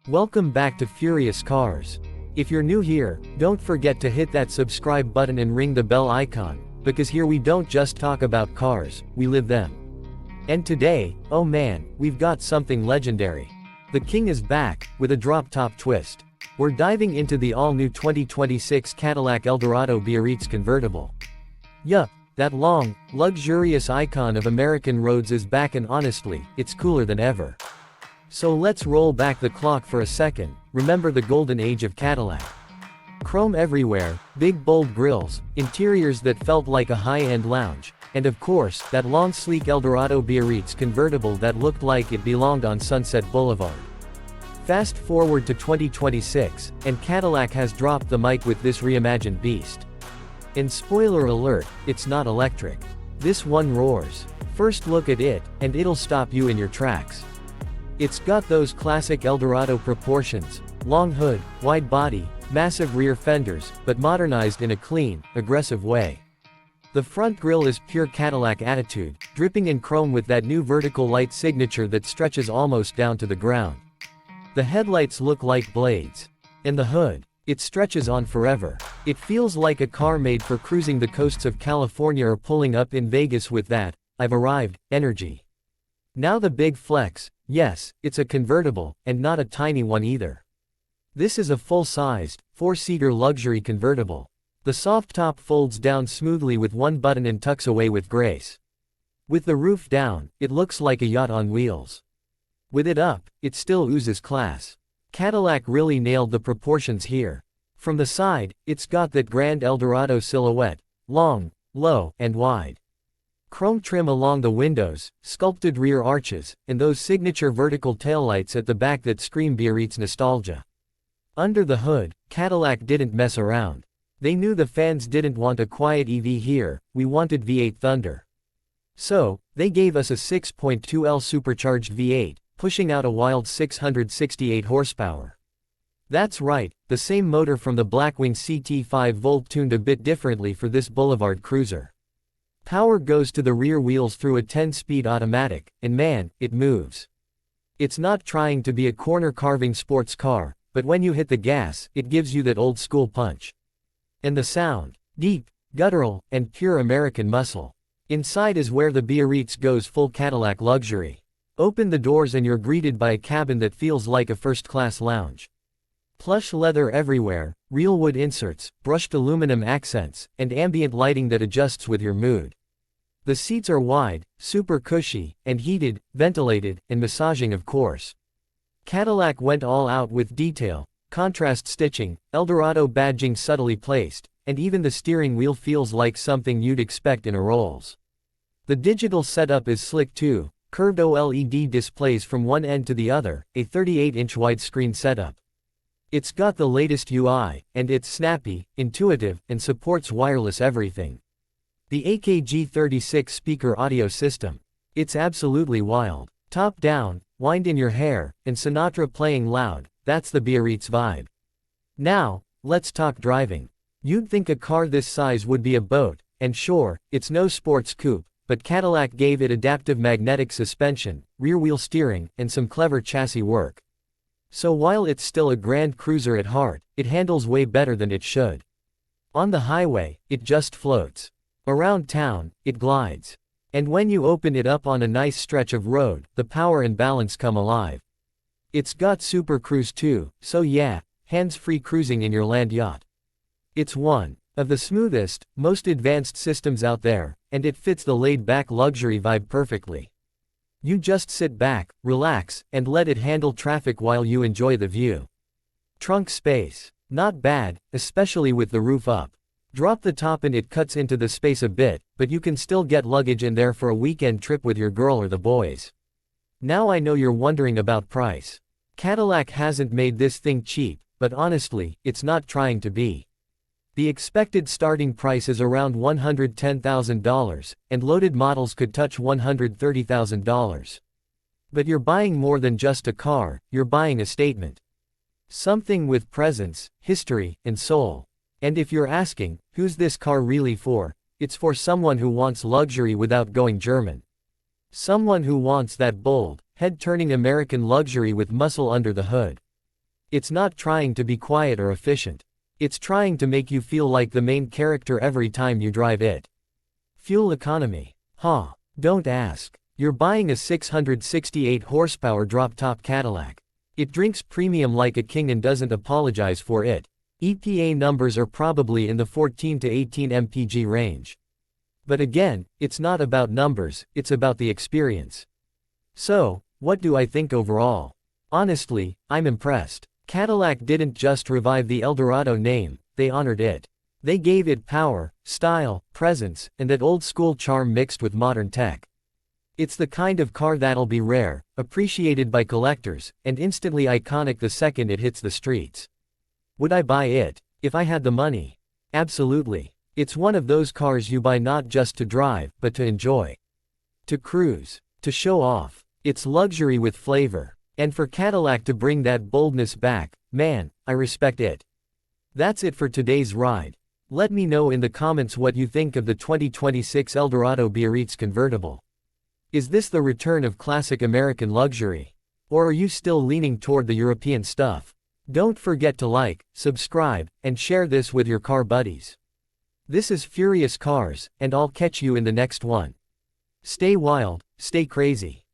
Welcome back to Furious Cars. If you're new here, don't forget to hit that subscribe button and ring the bell icon, because here we don't just talk about cars, we live them. And today, oh man, we've got something legendary. The king is back, with a drop-top twist. We're diving into the all-new 2026 Cadillac Eldorado Biarritz Convertible. Yup, that long, luxurious icon of American roads is back, and honestly, it's cooler than ever. So let's roll back the clock for a second. Remember the golden age of Cadillac. Chrome everywhere, big bold grilles, interiors that felt like a high-end lounge, and of course, that long sleek Eldorado Biarritz convertible that looked like it belonged on Sunset Boulevard. Fast forward to 2026, and Cadillac has dropped the mic with this reimagined beast. And spoiler alert, it's not electric. This one roars. First look at it, and it'll stop you in your tracks. It's got those classic Eldorado proportions, long hood, wide body, massive rear fenders, but modernized in a clean, aggressive way. The front grille is pure Cadillac attitude, dripping in chrome with that new vertical light signature that stretches almost down to the ground. The headlights look like blades. And the hood, it stretches on forever. It feels like a car made for cruising the coasts of California or pulling up in Vegas with that "I've arrived" energy. Now the big flex. Yes, it's a convertible, and not a tiny one either. This is a full-sized, four-seater luxury convertible. The soft top folds down smoothly with one button and tucks away with grace. With the roof down, it looks like a yacht on wheels. With it up, it still oozes class. Cadillac really nailed the proportions here. From the side, it's got that grand Eldorado silhouette, long, low, and wide. Chrome trim along the windows, sculpted rear arches, and those signature vertical taillights at the back that scream Biarritz nostalgia. Under the hood, Cadillac didn't mess around. They knew the fans didn't want a quiet EV here, we wanted V8 thunder. So, they gave us a 6.2L supercharged V8, pushing out a wild 668 horsepower. That's right, the same motor from the Blackwing CT5 Volt tuned a bit differently for this boulevard cruiser. Power goes to the rear wheels through a 10-speed automatic, and man, it moves. It's not trying to be a corner-carving sports car, but when you hit the gas, it gives you that old-school punch. And the sound, deep, guttural, and pure American muscle. Inside is where the Biarritz goes full Cadillac luxury. Open the doors and you're greeted by a cabin that feels like a first-class lounge. Plush leather everywhere, real wood inserts, brushed aluminum accents, and ambient lighting that adjusts with your mood. The seats are wide, super cushy, and heated, ventilated, and massaging of course. Cadillac went all out with detail, contrast stitching, Eldorado badging subtly placed, and even the steering wheel feels like something you'd expect in a Rolls. The digital setup is slick too, curved OLED displays from one end to the other, a 38-inch widescreen setup. It's got the latest UI, and it's snappy, intuitive, and supports wireless everything. The AKG36 speaker audio system. It's absolutely wild. Top down, wind in your hair, and Sinatra playing loud, that's the Biarritz vibe. Now, let's talk driving. You'd think a car this size would be a boat, and sure, it's no sports coupe, but Cadillac gave it adaptive magnetic suspension, rear-wheel steering, and some clever chassis work. So while it's still a grand cruiser at heart, it handles way better than it should. On the highway, it just floats. Around town, it glides. And when you open it up on a nice stretch of road, the power and balance come alive. It's got Super Cruise too, so yeah, hands-free cruising in your land yacht. It's one of the smoothest, most advanced systems out there, and it fits the laid-back luxury vibe perfectly. You just sit back, relax, and let it handle traffic while you enjoy the view. Trunk space. Not bad, especially with the roof up. Drop the top and it cuts into the space a bit, but you can still get luggage in there for a weekend trip with your girl or the boys. Now I know you're wondering about price. Cadillac hasn't made this thing cheap, but honestly, it's not trying to be. The expected starting price is around $110,000, and loaded models could touch $130,000. But you're buying more than just a car, you're buying a statement. Something with presence, history, and soul. And if you're asking, who's this car really for, it's for someone who wants luxury without going German. Someone who wants that bold, head-turning American luxury with muscle under the hood. It's not trying to be quiet or efficient. It's trying to make you feel like the main character every time you drive it. Fuel economy. Huh. Don't ask. You're buying a 668 horsepower drop-top Cadillac. It drinks premium like a king and doesn't apologize for it. EPA numbers are probably in the 14 to 18 mpg range. But again, it's not about numbers, it's about the experience. So, what do I think overall? Honestly, I'm impressed. Cadillac didn't just revive the Eldorado name, they honored it. They gave it power, style, presence, and that old-school charm mixed with modern tech. It's the kind of car that'll be rare, appreciated by collectors, and instantly iconic the second it hits the streets. Would I buy it, if I had the money? Absolutely. It's one of those cars you buy not just to drive, but to enjoy. To cruise. To show off. It's luxury with flavor. And for Cadillac to bring that boldness back, man, I respect it. That's it for today's ride. Let me know in the comments what you think of the 2026 Eldorado Biarritz Convertible. Is this the return of classic American luxury? Or are you still leaning toward the European stuff? Don't forget to like, subscribe, and share this with your car buddies. This is Furious Cars, and I'll catch you in the next one. Stay wild, stay crazy.